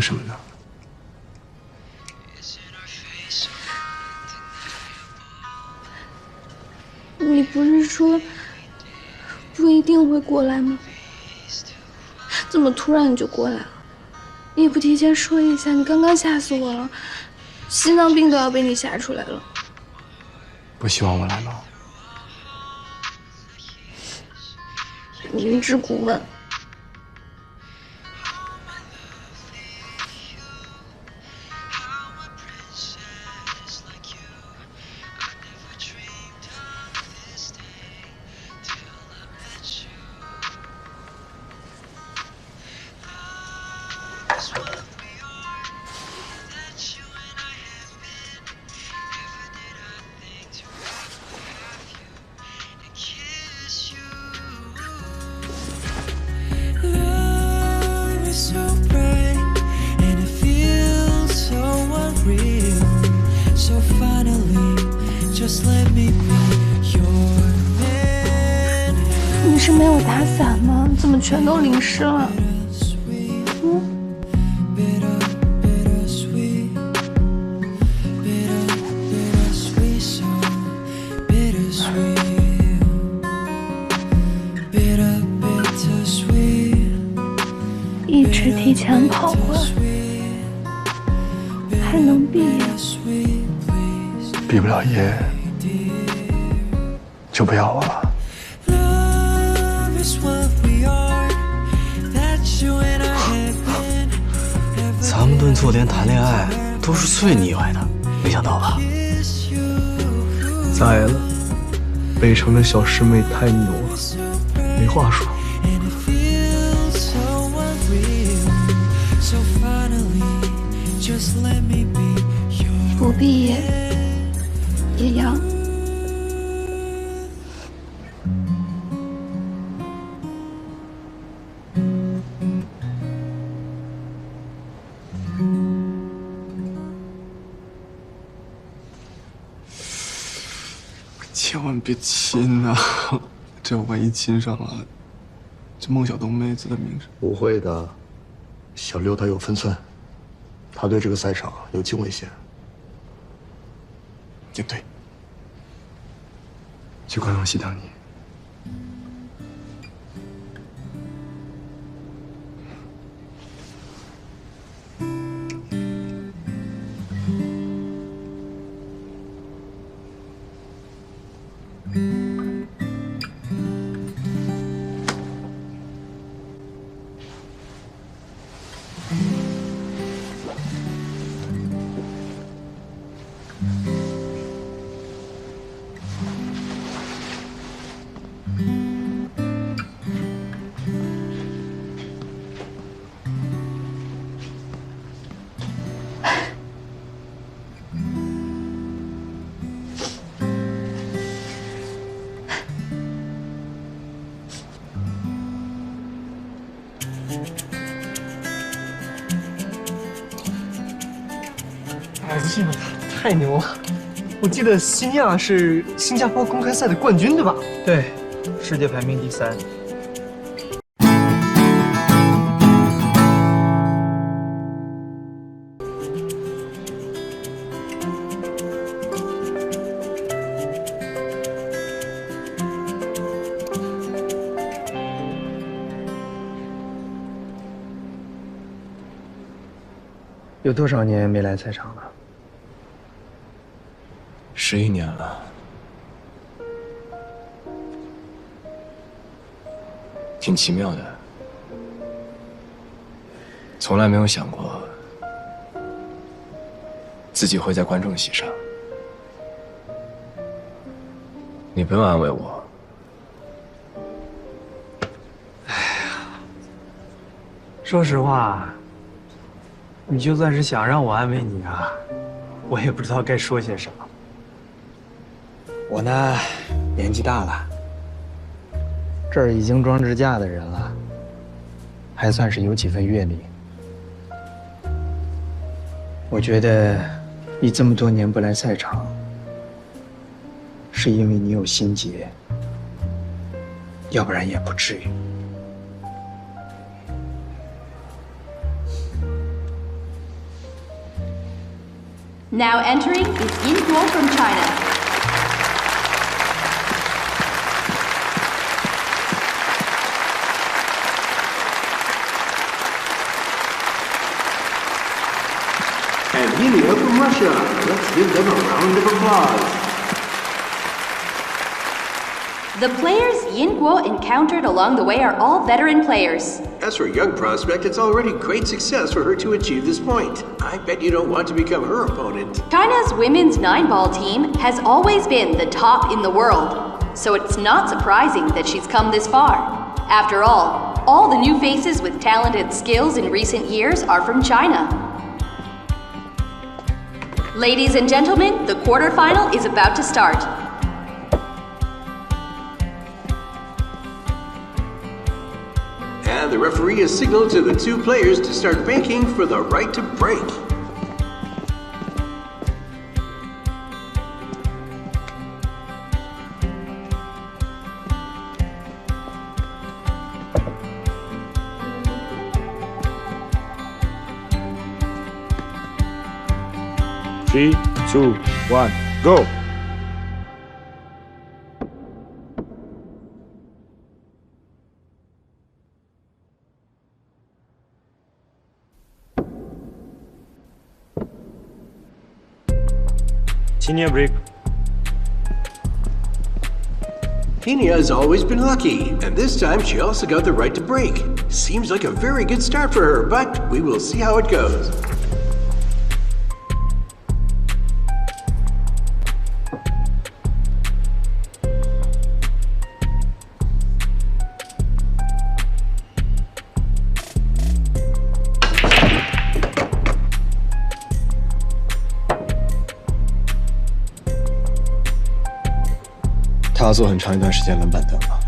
什么呢？你不是说不一定会过来吗？怎么突然你就过来了？你也不提前说一下，你刚刚吓死我了，心脏病都要被你吓出来了。不希望我来吗？明知故问。你是没有打伞吗？怎么全都淋湿了？一直提前跑过来，还能毕业？毕不了业，就不要我了。咱们顿做连谈恋爱都是最腻歪的，没想到吧？栽了，北城的小师妹太牛了，没话说。不毕业也要。千万别亲啊！这万一亲上了，这孟小冬妹子的名声……不会的，小六他有分寸，他对这个赛场有敬畏心。也对，去观众席等你。哎，这个太牛了！我记得西尼亚是新加坡公开赛的冠军，对吧？对，世界排名第3。有多少年没来赛场了？11年了。挺奇妙的，从来没有想过自己会在观众席上。你不用安慰我。说实话，你就算是想让我安慰你啊，我也不知道该说些什么。我呢，年纪大了，这儿已经装支架的人了，还算是有几分阅历。我觉得你这么多年不来赛场，是因为你有心结，要不然也不至于。 ， Now entering is Yinguo from China. And Yulia from Russia. Let's give them a round of applause. The players Yinguo encountered along the way are all veteran players. As for a young prospect, it's already great success for her to achieve this point. I bet you don't want to become her opponent. China's women's 9-ball team has always been the top in the world, so it's not surprising that she's come this far. After all the new faces with talent and skills in recent years are from China. Ladies and gentlemen, the quarterfinal is about to start. And the referee has signaled to the two players to start banking for the right to break. Three, 2, 1, go! Senior break. Pena has always been lucky, and this time she also got the right to break. Seems like a very good start for her, but we will see how it goes.他要坐很长一段时间冷板凳了。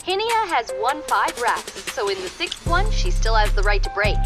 Hinia has won 5 racks, so in the 6th one, she still has the right to break.